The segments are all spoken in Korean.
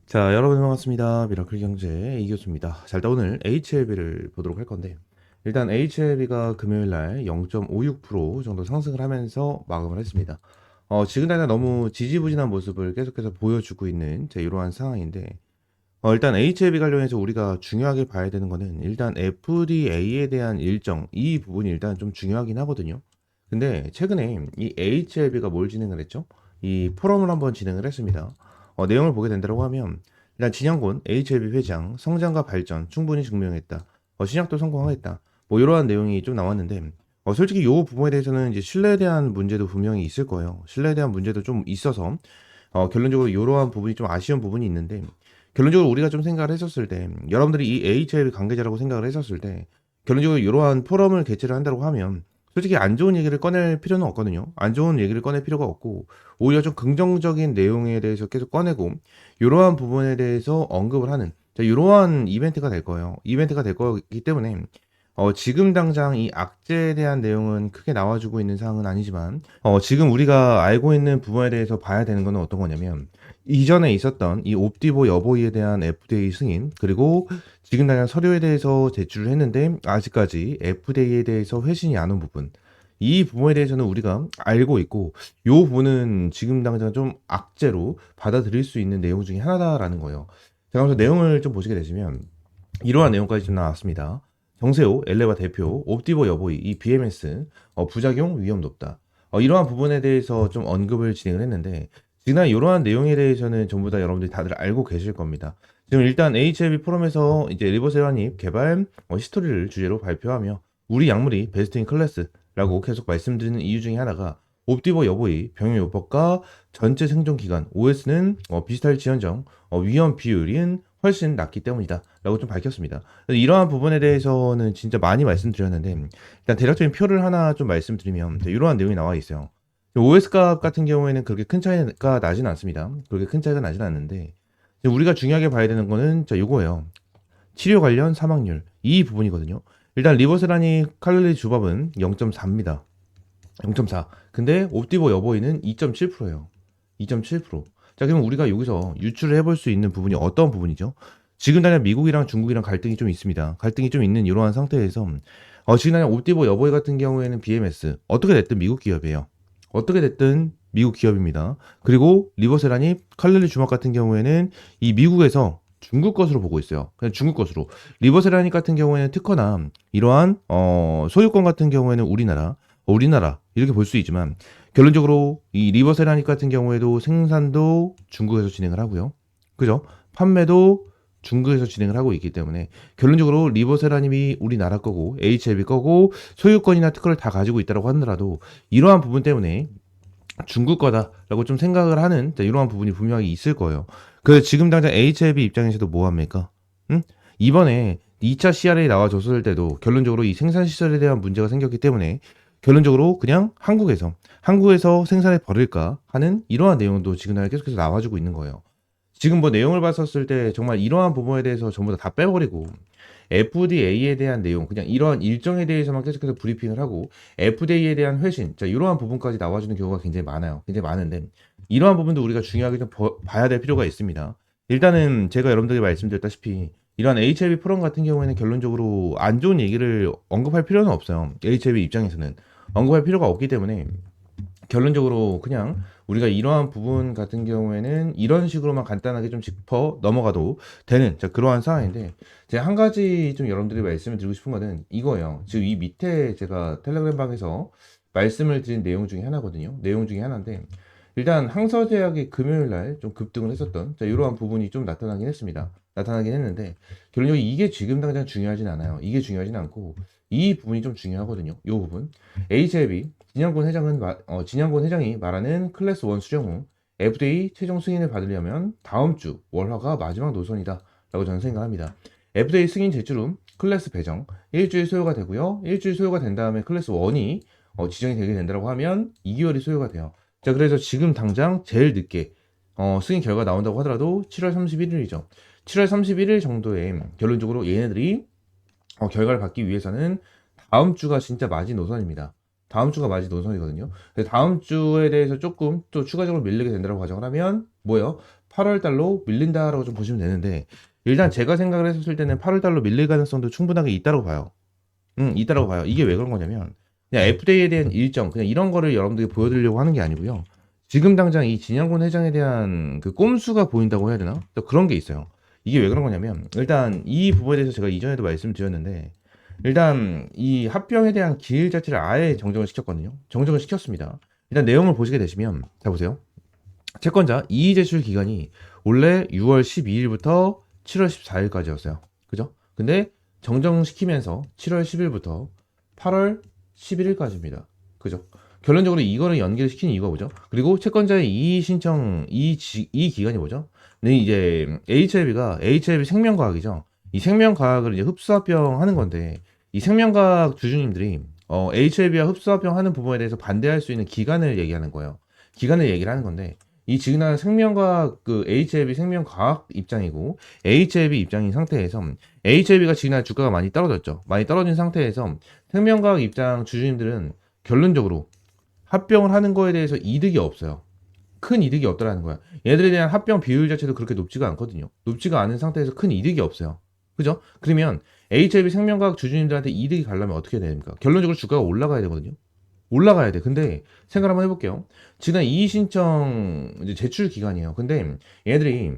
자, 여러분 반갑습니다. 미라클 경제 이교수입니다. 자, 일단 오늘 HLB를 보도록 할 건데, 일단 HLB가 금요일 날 0.56% 정도 상승을 하면서 마감을 했습니다. 지금 당장 너무 지지부진한 모습을 계속해서 보여주고 있는 이러한 상황인데, 일단 HLB 관련해서 우리가 중요하게 봐야 되는 거는 일단 FDA에 대한 일정, 이 부분이 일단 좀 중요하긴 하거든요. 근데 최근에 이 HLB가 뭘 진행을 했죠? 이 포럼을 한번 진행을 했습니다. 내용을 보게 된다고 하면 일단 진양곤 HLB 회장 성장과 발전 충분히 증명했다. 신약도 성공하겠다. 뭐 이러한 내용이 좀 나왔는데 솔직히 이 부분에 대해서는 이제 신뢰에 대한 문제도 분명히 있을 거예요. 신뢰에 대한 문제도 좀 있어서 결론적으로 이러한 부분이 좀 아쉬운 부분이 있는데 결론적으로 우리가 좀 생각을 했었을 때 여러분들이 이 HLB 관계자라고 생각을 했었을 때 결론적으로 이러한 포럼을 개최를 한다고 하면 솔직히 안 좋은 얘기를 꺼낼 필요는 없거든요. 안 좋은 얘기를 꺼낼 필요가 없고 오히려 좀 긍정적인 내용에 대해서 계속 꺼내고 이러한 부분에 대해서 언급을 하는 이러한 이벤트가 될 거예요. 이벤트가 될 거기 때문에 지금 당장 이 악재에 대한 내용은 크게 나와주고 있는 사항은 아니지만 지금 우리가 알고 있는 부분에 대해서 봐야 되는 건 어떤 거냐면 이전에 있었던 이 옵디보 여보이에 대한 FDA 승인 그리고 지금 당장 서류에 대해서 제출을 했는데 아직까지 FDA에 대해서 회신이 안 온 부분 이 부분에 대해서는 우리가 알고 있고 이 부분은 지금 당장 좀 악재로 받아들일 수 있는 내용 중에 하나다라는 거예요. 제가 그래서 내용을 좀 보시게 되시면 이러한 내용까지 좀 나왔습니다. 정세호 엘레바 대표, 옵디보 여보이, 이 BMS 부작용 위험 높다. 이러한 부분에 대해서 좀 언급을 진행을 했는데 지난 이러한 내용에 대해서는 전부 다 여러분들이 다들 알고 계실 겁니다. 지금 일단 HLB 포럼에서 이제 리버세라닙 개발 히스토리를 주제로 발표하며 우리 약물이 베스트인 클래스라고 계속 말씀드리는 이유 중에 하나가 옵디보 여보이 병용 요법과 전체 생존 기간 OS는 비슷할지언정 위험 비율은 훨씬 낮기 때문이다 라고 좀 밝혔습니다. 이러한 부분에 대해서는 진짜 많이 말씀드렸는데 일단 대략적인 표를 하나 좀 말씀드리면 이러한 내용이 나와 있어요. OS 값 같은 경우에는 그렇게 큰 차이가 나진 않습니다. 그렇게 큰 차이가 나진 않는데 우리가 중요하게 봐야 되는 거는 이거예요. 치료 관련 사망률 이 부분이거든요. 일단 리버세라니 칼로리 주밥은 0.4입니다. 0.4. 근데 옵디보 여보이는 2.7%예요. 2.7%. 자, 그럼 우리가 여기서 유출을 해볼 수 있는 부분이 어떤 부분이죠? 지금 당장 미국이랑 중국이랑 갈등이 좀 있습니다. 갈등이 좀 있는 이러한 상태에서 지금 당장 옵디보 여보이 같은 경우에는 BMS 어떻게 됐든 미국 기업이에요. 어떻게 됐든 미국 기업입니다. 그리고 리버세라니 칼렐리 주막 같은 경우에는 이 미국에서 중국 것으로 보고 있어요. 그냥 중국 것으로. 리버세라니 같은 경우에는 특허나 이러한 소유권 같은 경우에는 우리나라 이렇게 볼 수 있지만 결론적으로 이 리버세라닉 같은 경우에도 생산도 중국에서 진행을 하고요. 그죠? 판매도 중국에서 진행을 하고 있기 때문에 결론적으로 리버세라님이 우리나라 거고 HLB 거고 소유권이나 특허를 다 가지고 있다고 하더라도 이러한 부분 때문에 중국 거다라고 좀 생각을 하는 이러한 부분이 분명히 있을 거예요. 그래서 지금 당장 HLB 입장에서도 뭐 합니까? 응? 이번에 2차 CRA 나와줬을 때도 결론적으로 이 생산 시설에 대한 문제가 생겼기 때문에 결론적으로 그냥 한국에서 생산해 버릴까 하는 이러한 내용도 지금 계속해서 나와주고 있는 거예요. 지금 뭐 내용을 봤었을 때 정말 이러한 부분에 대해서 전부 다 빼버리고 FDA에 대한 내용 그냥 이러한 일정에 대해서만 계속해서 브리핑을 하고 FDA에 대한 회신 이러한 부분까지 나와주는 경우가 굉장히 많아요. 굉장히 많은데 이러한 부분도 우리가 중요하게 좀 봐야 될 필요가 있습니다. 일단은 제가 여러분들에게 말씀드렸다시피 이러한 HLB 포럼 같은 경우에는 결론적으로 안 좋은 얘기를 언급할 필요는 없어요. HLB 입장에서는 언급할 필요가 없기 때문에 결론적으로 그냥 우리가 이러한 부분 같은 경우에는 이런 식으로만 간단하게 좀 짚어 넘어가도 되는 그러한 상황인데 제가 한 가지 좀 여러분들이 말씀을 드리고 싶은 거는 이거예요. 지금 이 밑에 제가 텔레그램 방에서 말씀을 드린 내용 중에 하나거든요. 내용 중에 하나인데 일단 항서제약이 금요일 날 좀 급등을 했었던 이러한 부분이 좀 나타나긴 했습니다. 나타나긴 했는데 결론적으로 이게 지금 당장 중요하진 않아요. 이게 중요하진 않고 이 부분이 좀 중요하거든요. 이 부분 HLB 진양곤 회장이 말하는 클래스 1 수정 후 FDA 최종 승인을 받으려면 다음 주 월화가 마지막 노선이다 라고 저는 생각합니다. FDA 승인 제출 후 클래스 배정 일주일 소요가 되고요. 일주일 소요가 된 다음에 클래스 1이 지정이 되게 된다고 하면 2개월이 소요가 돼요. 자, 그래서 지금 당장 제일 늦게 승인 결과 나온다고 하더라도 7월 31일이죠. 7월 31일 정도에 결론적으로 얘네들이 결과를 받기 위해서는 다음 주가 진짜 마지노선입니다. 다음 주가 마지노선이거든요. 다음 주에 대해서 조금 또 추가적으로 밀리게 된다고 가정을 하면 뭐예요? 8월 달로 밀린다라고 좀 보시면 되는데 일단 제가 생각을 했을 때는 8월 달로 밀릴 가능성도 충분하게 있다고 봐요. 있다라고 봐요. 이게 왜 그런 거냐면 그냥 FDA에 대한 일정 그냥 이런 거를 여러분들이 보여드리려고 하는 게 아니고요. 지금 당장 이 진양곤 회장에 대한 그 꼼수가 보인다고 해야 되나? 또 그런 게 있어요. 이게 왜 그런 거냐면 일단 이 부분에 대해서 제가 이전에도 말씀드렸는데 일단 이 합병에 대한 기일 자체를 아예 정정을 시켰거든요. 정정을 시켰습니다. 일단 내용을 보시게 되시면 자 보세요. 채권자 이의 제출 기간이 원래 6월 12일부터 7월 14일까지였어요. 그죠? 근데 정정시키면서 7월 10일부터 8월 11일까지입니다. 그죠? 결론적으로 이거를 연기시킨 이유가 뭐죠? 그리고 채권자의 이의 신청, 이 기간이 뭐죠? 네, 이제 HLB 생명과학이죠. 이 생명과학을 이제 흡수합병 하는 건데, 이 생명과학 주주님들이 HLB와 흡수합병 하는 부분에 대해서 반대할 수 있는 기간을 얘기하는 거예요. 기간을 얘기를 하는 건데, 이 지금 생명과학 그 HLB 생명과학 입장이고 HLB 입장인 상태에서 HLB가 지금 주가가 많이 떨어졌죠. 많이 떨어진 상태에서 생명과학 입장 주주님들은 결론적으로 합병을 하는 거에 대해서 이득이 없어요. 큰 이득이 없다라는 거야. 얘들에 대한 합병 비율 자체도 그렇게 높지가 않거든요. 높지가 않은 상태에서 큰 이득이 없어요. 그죠? 그러면 HLB 생명과학 주주님들한테 이득이 가려면 어떻게 해야 됩니까? 결론적으로 주가가 올라가야 되거든요. 올라가야 돼. 근데 생각 한번 해볼게요. 지난 이의 신청 이제 제출 기간이에요. 근데 얘들이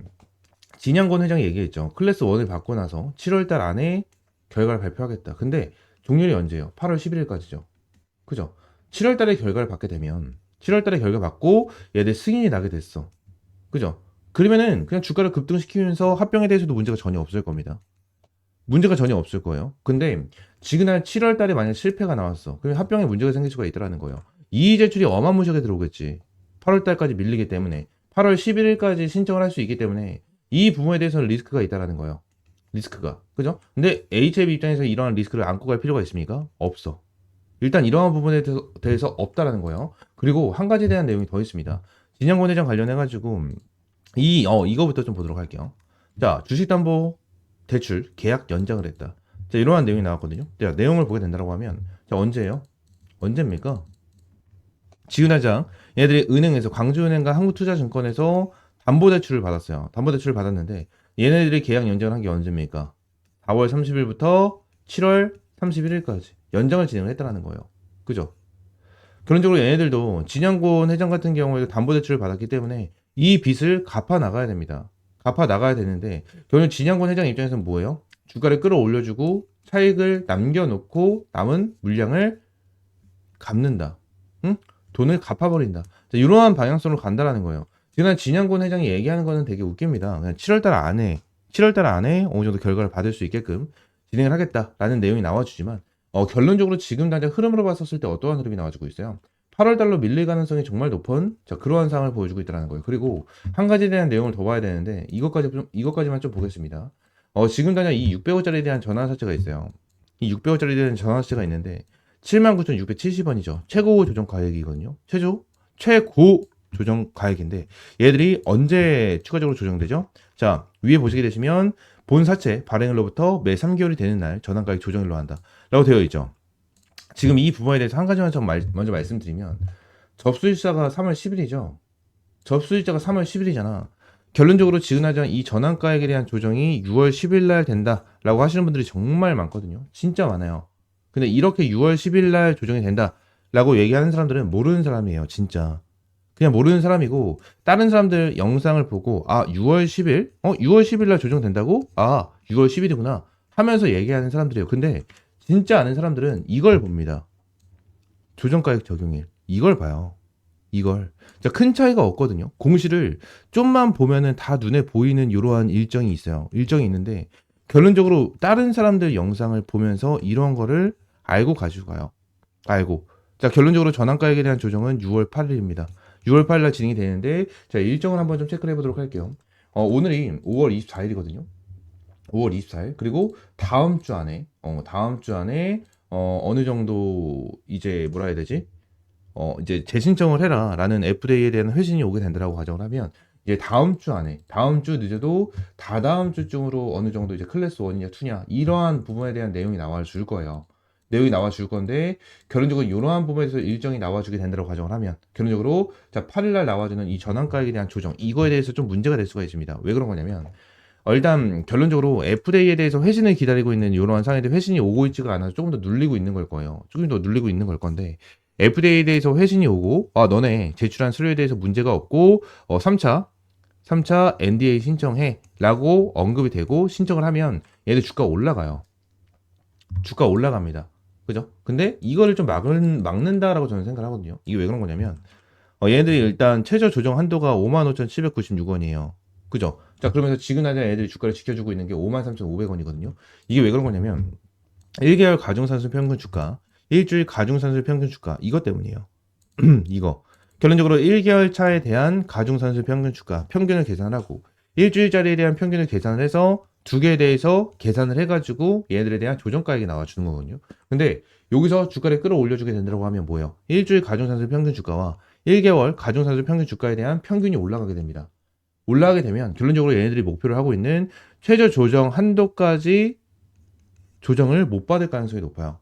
진양권 회장이 얘기했죠. 클래스 1을 받고 나서 7월달 안에 결과를 발표하겠다. 근데 종료일이 언제예요? 8월 11일까지죠. 그죠? 7월달에 결과를 받게 되면 7월달에 결과 받고 얘들 승인이 나게 됐어. 그죠? 그러면은 그냥 주가를 급등시키면서 합병에 대해서도 문제가 전혀 없을 겁니다. 문제가 전혀 없을 거예요. 근데 지그날 7월 달에 만약 실패가 나왔어. 그러면 합병에 문제가 생길 수가 있다라는 거예요. 이의 제출이 어마무시하게 들어오겠지. 8월 달까지 밀리기 때문에 8월 11일까지 신청을 할 수 있기 때문에 이 부분에 대해서는 리스크가 있다라는 거예요. 리스크가. 그죠? 근데 HLB 입장에서 이러한 리스크를 안고 갈 필요가 있습니까? 없어. 일단 이러한 부분에 대해서 없다라는 거예요. 그리고 한 가지에 대한 내용이 더 있습니다. 진양권 회장 관련해가지고 이거부터 좀 보도록 할게요. 자, 주식담보 대출 계약 연장을 했다. 자, 이러한 내용이 나왔거든요. 자, 내용을 보게 된다고 하면 자, 언제예요? 언제입니까? 지은하장 얘들이 은행에서 광주은행과 한국투자증권에서 담보대출을 받았어요. 담보대출을 받았는데 얘네들이 계약 연장을 한 게 언제입니까? 4월 30일부터 7월 31일까지 연장을 진행을 했다는 거예요. 그죠? 결론적으로 얘네들도 진양곤 회장 같은 경우에도 담보대출을 받았기 때문에 이 빚을 갚아 나가야 됩니다. 갚아 나가야 되는데 결국 진양곤 회장 입장에서는 뭐예요? 주가를 끌어올려주고 차익을 남겨놓고 남은 물량을 갚는다. 응? 돈을 갚아버린다. 자, 이러한 방향성으로 간다라는 거예요. 지금 진양곤 회장이 얘기하는 거는 되게 웃깁니다. 그냥 7월달 안에 어느 정도 결과를 받을 수 있게끔 진행을 하겠다라는 내용이 나와주지만 결론적으로 지금 당장 흐름으로 봤었을 때 어떠한 흐름이 나와주고 있어요? 8월 달로 밀릴 가능성이 정말 높은 그러한 상황을 보여주고 있다는 거예요. 그리고 한 가지에 대한 내용을 더 봐야 되는데 이것까지만 좀 보겠습니다. 지금 당장 이 600원짜리에 대한 전환사채가 있어요. 이 600원짜리에 대한 전환사채가 있는데 79,670원이죠. 최고 조정 가액이거든요. 최고 조정 가액인데 얘들이 언제 추가적으로 조정되죠? 자, 위에 보시게 되시면 본 사채 발행일로부터 매 3개월이 되는 날 전환가액 조정일로 한다 라고 되어 있죠. 지금 이 부분에 대해서 한 가지만 먼저 말씀드리면 접수일자가 3월 10일이죠. 접수일자가 3월 10일이잖아. 결론적으로 지은하장 이 전환가액에 대한 조정이 6월 10일 날 된다라고 하시는 분들이 정말 많거든요. 진짜 많아요. 근데 이렇게 6월 10일 날 조정이 된다라고 얘기하는 사람들은 모르는 사람이에요. 진짜. 그냥 모르는 사람이고 다른 사람들 영상을 보고 6월 10일? 6월 10일 날 조정된다고? 6월 10일이구나 하면서 얘기하는 사람들이에요. 근데 진짜 아는 사람들은 이걸 봅니다. 조정가액 적용일. 이걸 봐요. 이걸. 자, 큰 차이가 없거든요. 공시를 좀만 보면은 다 눈에 보이는 이러한 일정이 있어요. 일정이 있는데 결론적으로 다른 사람들 영상을 보면서 이런 거를 알고 가지고 가요. 알고. 자, 결론적으로 전환가액에 대한 조정은 6월 8일입니다. 6월 8일 날 진행이 되는데 자, 일정을 한번 좀 체크를 해보도록 할게요. 오늘이 5월 24일이거든요. 5월 24일. 그리고 다음 주 안에 어느 정도 이제 뭐라 해야 되지? 이제 재신청을 해라 라는 FDA에 대한 회신이 오게 된다라고 가정을 하면 이제 다음 주 늦어도 다다음 주쯤으로 어느 정도 이제 클래스 1이냐 2냐 이러한 부분에 대한 내용이 나와 줄 거예요. 내용이 나와줄 건데, 결론적으로 이러한 부분에서 일정이 나와주게 된다고 가정을 하면, 결론적으로 자 8일날 나와주는 이 전환가액에 대한 조정, 이거에 대해서 좀 문제가 될 수가 있습니다. 왜 그런 거냐면, 일단 결론적으로 F데이에 대해서 회신을 기다리고 있는 이러한 상황인데, 회신이 오고 있지가 않아서 조금 더 눌리고 있는 걸 거예요. 조금 더 눌리고 있는 걸 건데, F데이에 대해서 회신이 오고, 너네 제출한 서류에 대해서 문제가 없고 3차 NDA 신청해 라고 언급이 되고 신청을 하면 얘들 주가 올라가요. 주가 올라갑니다. 그죠? 근데 이거를 좀 막는다라고 저는 생각을 하거든요. 이게 왜 그런 거냐면, 얘네들이 일단 최저 조정 한도가 55,796원이에요. 그죠? 자, 그러면서 지금 당장 애들이 주가를 지켜주고 있는 게 53,500원이거든요. 이게 왜 그런 거냐면, 1개월 가중산술 평균 주가, 일주일 가중산술 평균 주가, 이것 때문이에요. 이거. 결론적으로 1개월 차에 대한 가중산술 평균 주가, 평균을 계산하고, 일주일짜리에 대한 평균을 계산을 해서 두 개에 대해서 계산을 해가지고 얘들에 대한 조정가액이 나와주는 거거든요. 근데 여기서 주가를 끌어올려주게 된다고 하면 뭐예요? 일주일 가중산술 평균 주가와 1개월 가중산술 평균 주가에 대한 평균이 올라가게 됩니다. 올라가게 되면 결론적으로 얘네들이 목표를 하고 있는 최저 조정 한도까지 조정을 못 받을 가능성이 높아요.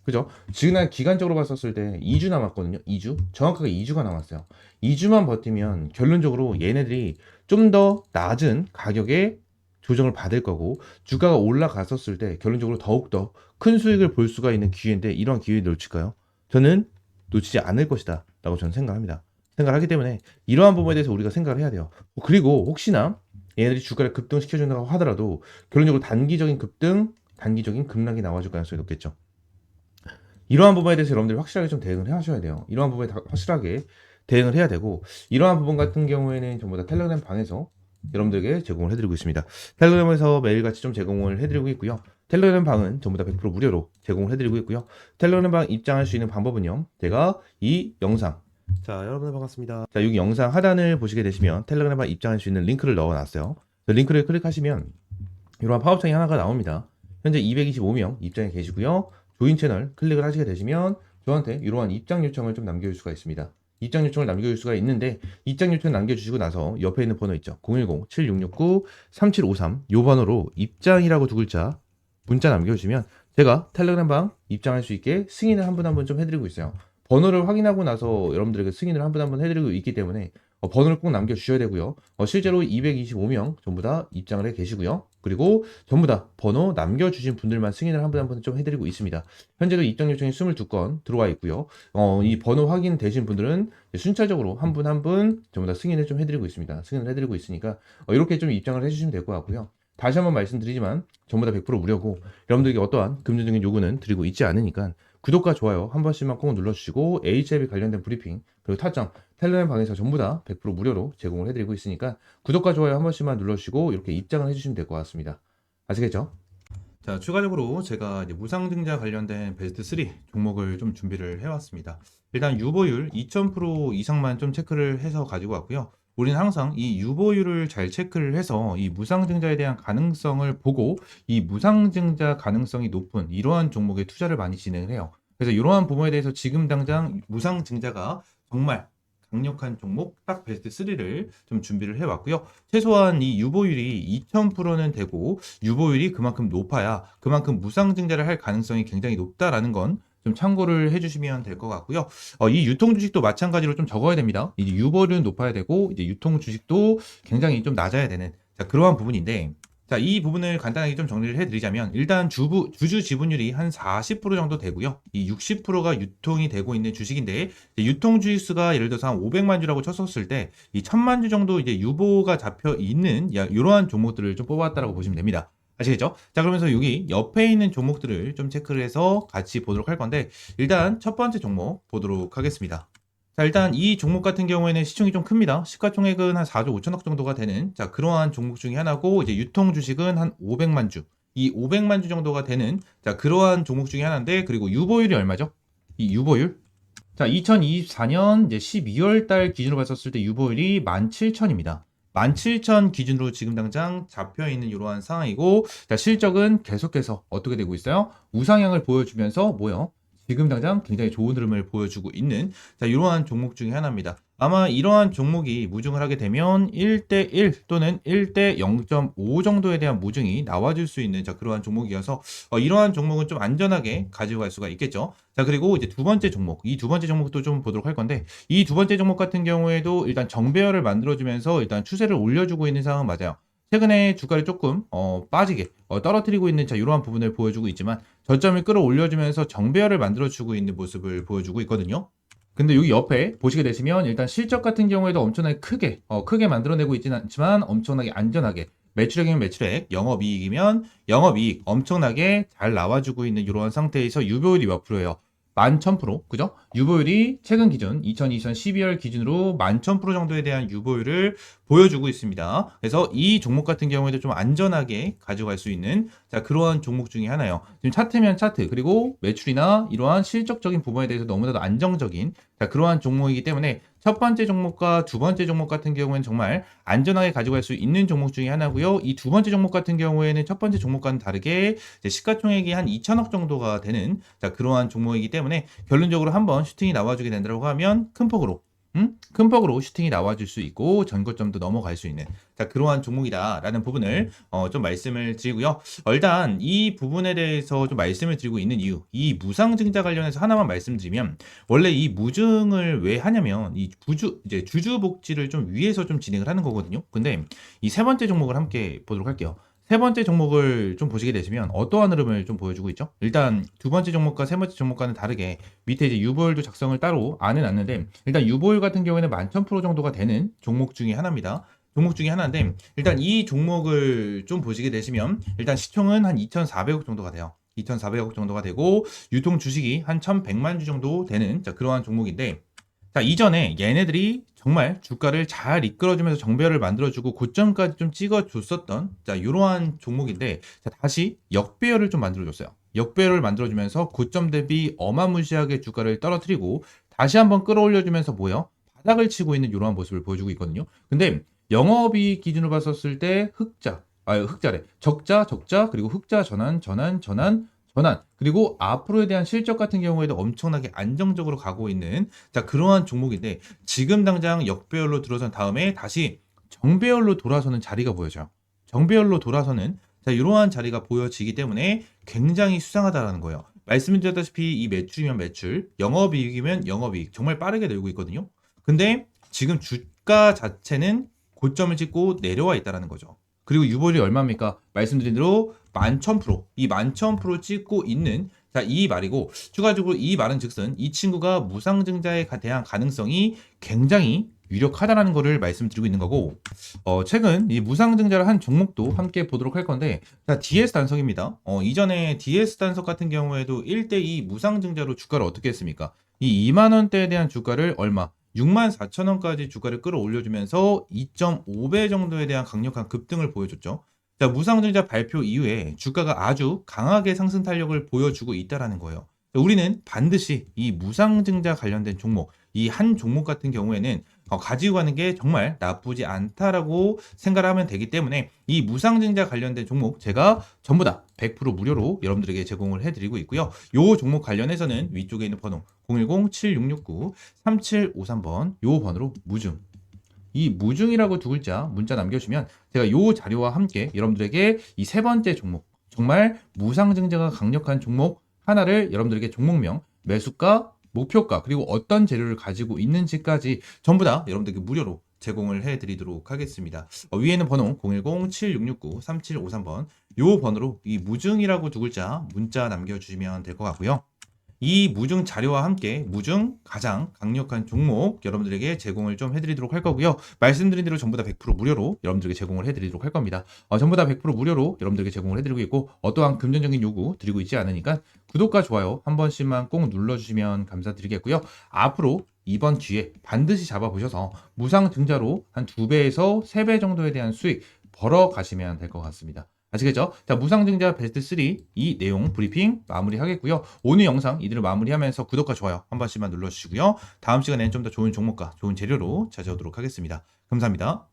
그죠? 지금 기간적으로 봤었을 때 2주 남았거든요. 2주? 정확하게 2주가 남았어요. 2주만 버티면 결론적으로 얘네들이 좀 더 낮은 가격에 조정을 받을 거고, 주가가 올라갔었을 때 결론적으로 더욱더 큰 수익을 볼 수가 있는 기회인데, 이런 기회를 놓칠까요? 저는 놓치지 않을 것이다 라고 저는 생각합니다. 생각하기 때문에 이러한 부분에 대해서 우리가 생각을 해야 돼요. 그리고 혹시나 얘네들이 주가를 급등시켜준다고 하더라도 결론적으로 단기적인 급등, 단기적인 급락이 나와줄 가능성이 높겠죠. 이러한 부분에 대해서 여러분들이 확실하게 좀 대응을 하셔야 돼요. 이러한 부분에 확실하게 대응을 해야 되고, 이러한 부분 같은 경우에는 전부 다 텔레그램 방에서 여러분들에게 제공을 해드리고 있습니다. 텔레그램에서 매일같이 좀 제공을 해드리고 있고요. 텔레그램 방은 전부 다 100% 무료로 제공을 해드리고 있고요. 텔레그램 방 입장할 수 있는 방법은요, 제가 이 영상, 자 여러분들 반갑습니다. 자 여기 영상 하단을 보시게 되시면 텔레그램 방 입장할 수 있는 링크를 넣어놨어요. 링크를 클릭하시면 이러한 팝업창이 하나가 나옵니다. 현재 225명 입장에 계시고요. 조인 채널 클릭을 하시게 되시면 저한테 이러한 입장 요청을 좀 남겨줄 수가 있습니다. 입장 요청을 남겨줄 수가 있는데, 입장 요청 남겨주시고 나서 옆에 있는 번호 있죠. 010-7669-3753 요 번호로 입장이라고 두 글자 문자 남겨주시면 제가 텔레그램 방 입장할 수 있게 승인을 한 분 한 분 좀 해드리고 있어요. 번호를 확인하고 나서 여러분들에게 승인을 한 분 한 분 해드리고 있기 때문에 번호를 꼭 남겨주셔야 되고요. 실제로 225명 전부 다 입장을 해 계시고요. 그리고 전부 다 번호 남겨주신 분들만 승인을 한 분 한 분 좀 해드리고 있습니다. 현재도 입장 요청이 22건 들어와 있고요. 이 번호 확인되신 분들은 순차적으로 한 분 한 분 전부 다 승인을 좀 해드리고 있습니다. 승인을 해드리고 있으니까 이렇게 좀 입장을 해주시면 될 것 같고요. 다시 한번 말씀드리지만 전부 다 100% 무료고, 여러분들에게 어떠한 금전적인 요구는 드리고 있지 않으니까 구독과 좋아요 한 번씩만 꼭 눌러주시고, HLB 관련된 브리핑 그리고 타점 텔레그램 방에서 전부 다 100% 무료로 제공을 해드리고 있으니까 구독과 좋아요 한 번씩만 눌러주시고 이렇게 입장을 해주시면 될 것 같습니다. 아시겠죠? 자, 추가적으로 제가 이제 무상증자 관련된 베스트 3 종목을 좀 준비를 해왔습니다. 일단 유보율 2000% 이상만 좀 체크를 해서 가지고 왔고요. 우리는 항상 이 유보율을 잘 체크를 해서 이 무상증자에 대한 가능성을 보고, 이 무상증자 가능성이 높은 이러한 종목에 투자를 많이 진행을 해요. 그래서 이러한 부분에 대해서 지금 당장 무상증자가 정말 강력한 종목 딱 베스트 3를 좀 준비를 해왔고요. 최소한 이 유보율이 2000%는 되고, 유보율이 그만큼 높아야 그만큼 무상증자를 할 가능성이 굉장히 높다라는 건 좀 참고를 해주시면 될 것 같고요. 이 유통 주식도 마찬가지로 좀 적어야 됩니다. 이제 유보율은 높아야 되고, 이제 유통 주식도 굉장히 좀 낮아야 되는, 자, 그러한 부분인데, 자, 이 부분을 간단하게 좀 정리를 해드리자면, 일단 주주 지분율이 한 40% 정도 되고요. 이 60%가 유통이 되고 있는 주식인데, 유통 주식수가 예를 들어서 한 500만 주라고 쳤었을 때, 이 1000만 주 정도 이제 유보가 잡혀 있는 이러한 종목들을 좀 뽑았다라고 보시면 됩니다. 아시겠죠? 자, 그러면서 여기 옆에 있는 종목들을 좀 체크를 해서 같이 보도록 할 건데, 일단 첫 번째 종목 보도록 하겠습니다. 자, 일단 이 종목 같은 경우에는 시총이 좀 큽니다. 시가총액은 한 4조 5천억 정도가 되는, 자, 그러한 종목 중에 하나고, 이제 유통 주식은 한 500만 주. 이 500만 주 정도가 되는, 자, 그러한 종목 중에 하나인데, 그리고 유보율이 얼마죠? 이 유보율. 자, 2024년 이제 12월 달 기준으로 봤었을 때 유보율이 17,000입니다. 17,000 기준으로 지금 당장 잡혀 있는 이러한 상황이고, 자, 실적은 계속해서 어떻게 되고 있어요? 우상향을 보여주면서 뭐요? 지금 당장 굉장히 좋은 흐름을 보여주고 있는, 자, 이러한 종목 중에 하나입니다. 아마 이러한 종목이 무증을 하게 되면 1대1 또는 1대 0.5 정도에 대한 무증이 나와줄 수 있는 그러한 종목이어서 이러한 종목은 좀 안전하게 가지고 갈 수가 있겠죠. 자, 그리고 이제 두 번째 종목, 이 두 번째 종목도 좀 보도록 할 건데, 이 두 번째 종목 같은 경우에도 일단 정배열을 만들어주면서 일단 추세를 올려주고 있는 상황은 맞아요. 최근에 주가를 조금 빠지게 떨어뜨리고 있는 이러한 부분을 보여주고 있지만 저점을 끌어올려주면서 정배열을 만들어주고 있는 모습을 보여주고 있거든요. 근데 여기 옆에 보시게 되시면 일단 실적 같은 경우에도 엄청나게 크게 만들어내고 있지는 않지만 엄청나게 안전하게 매출액이면 매출액, 영업이익이면 영업이익 엄청나게 잘 나와주고 있는 이러한 상태에서 유보율이 몇 프로예요? 11,000%, 그죠? 유보율이 최근 기준 2022년 12월 기준으로 11,000% 정도에 대한 유보율을 보여주고 있습니다. 그래서 이 종목 같은 경우에도 좀 안전하게 가져갈 수 있는 그러한 종목 중에 하나예요. 지금 차트면 차트, 그리고 매출이나 이러한 실적적인 부분에 대해서 너무나도 안정적인 그러한 종목이기 때문에 첫 번째 종목과 두 번째 종목 같은 경우에는 정말 안전하게 가져갈 수 있는 종목 중에 하나고요. 이 두 번째 종목 같은 경우에는 첫 번째 종목과는 다르게 시가총액이 한 2천억 정도가 되는 그러한 종목이기 때문에 결론적으로 한번 슈팅이 나와주게 된다고 하면 큰 폭으로 슈팅이 나와줄 수 있고 전고점도 넘어갈 수 있는 그러한 종목이다라는 부분을 좀 말씀을 드리고요. 일단 이 부분에 대해서 좀 말씀을 드리고 있는 이유, 이 무상증자 관련해서 하나만 말씀드리면 원래 이 무증을 왜 하냐면 이 이제 주주복지를 좀 위해서 좀 진행을 하는 거거든요. 근데 이 세 번째 종목을 함께 보도록 할게요. 세 번째 종목을 좀 보시게 되시면 어떠한 흐름을 좀 보여주고 있죠? 일단 두 번째 종목과 세 번째 종목과는 다르게 밑에 이제 유보율도 작성을 따로 안 해놨는데 일단 유보율 같은 경우에는 11,000% 정도가 되는 종목 중에 하나입니다. 종목 중에 하나인데 일단 이 종목을 좀 보시게 되시면 일단 시총은 한 2,400억 정도가 돼요. 2,400억 정도가 되고 유통 주식이 한 1,100만 주 정도 되는 그러한 종목인데 이전에 얘네들이 정말 주가를 잘 이끌어주면서 정배열을 만들어주고 고점까지 좀 찍어줬었던 이러한 종목인데 다시 역배열을 좀 만들어줬어요. 역배열을 만들어주면서 고점 대비 어마무시하게 주가를 떨어뜨리고 다시 한번 끌어올려주면서 뭐예요? 바닥을 치고 있는 이러한 모습을 보여주고 있거든요. 근데 영업이익 기준으로 봤었을 때 흑자래. 적자, 그리고 흑자 전환, 그리고 앞으로에 대한 실적 같은 경우에도 엄청나게 안정적으로 가고 있는 그러한 종목인데 지금 당장 역배열로 들어선 다음에 다시 정배열로 돌아서는 자리가 보여져요. 정배열로 돌아서는 이러한 자리가 보여지기 때문에 굉장히 수상하다라는 거예요. 말씀드렸다시피 이 매출이면 매출, 영업이익이면 영업이익 정말 빠르게 늘고 있거든요. 근데 지금 주가 자체는 고점을 찍고 내려와 있다라는 거죠. 그리고 유보율이 얼마입니까? 말씀드린 대로 11,000%, 이 11,000% 찍고 있는 이 말이고 추가적으로 이 말은 즉슨 이 친구가 무상증자에 대한 가능성이 굉장히 유력하다라는 것을 말씀드리고 있는 거고 최근 이 무상증자를 한 종목도 함께 보도록 할 건데 DS 단석입니다. 이전에 DS 단석 같은 경우에도 1대2 무상증자로 주가를 어떻게 했습니까? 이 2만 원대에 대한 주가를 얼마? 64,000원까지 주가를 끌어올려주면서 2.5배 정도에 대한 강력한 급등을 보여줬죠. 무상증자 발표 이후에 주가가 아주 강하게 상승 탄력을 보여주고 있다라는 거예요. 우리는 반드시 이 무상증자 관련된 종목, 이 한 종목 같은 경우에는 가지고 가는 게 정말 나쁘지 않다라고 생각을 하면 되기 때문에 이 무상증자 관련된 종목 제가 전부 다 100% 무료로 여러분들에게 제공을 해드리고 있고요. 요 종목 관련해서는 위쪽에 있는 번호 010-7669-3753번 요 번호로 무증, 이 무증이라고 두 글자 문자 남겨주시면 제가 요 자료와 함께 여러분들에게 이 세 번째 종목, 정말 무상증자가 강력한 종목 하나를 여러분들에게 종목명, 매수가, 목표가, 그리고 어떤 재료를 가지고 있는지까지 전부 다 여러분들에게 무료로 제공을 해드리도록 하겠습니다. 위에는 번호 010-7669-3753번 요 번호로 이 무증이라고 두 글자 문자 남겨주시면 될 것 같고요. 이 무증 자료와 함께 무증 가장 강력한 종목 여러분들에게 제공을 좀 해드리도록 할 거고요. 말씀드린 대로 전부 다 100% 무료로 여러분들에게 제공을 해드리도록 할 겁니다. 전부 다 100% 무료로 여러분들에게 제공을 해드리고 있고 어떠한 금전적인 요구 드리고 있지 않으니까 구독과 좋아요 한 번씩만 꼭 눌러주시면 감사드리겠고요. 앞으로 이번 기회 반드시 잡아보셔서 무상증자로 한 2배에서 3배 정도에 대한 수익 벌어 가시면 될 것 같습니다. 아시겠죠? 자, 무상증자 베스트 3 이 내용 브리핑 마무리하겠고요. 오늘 영상 이들을 마무리하면서 구독과 좋아요 한 번씩만 눌러주시고요. 다음 시간에는 좀 더 좋은 종목과 좋은 재료로 찾아오도록 하겠습니다. 감사합니다.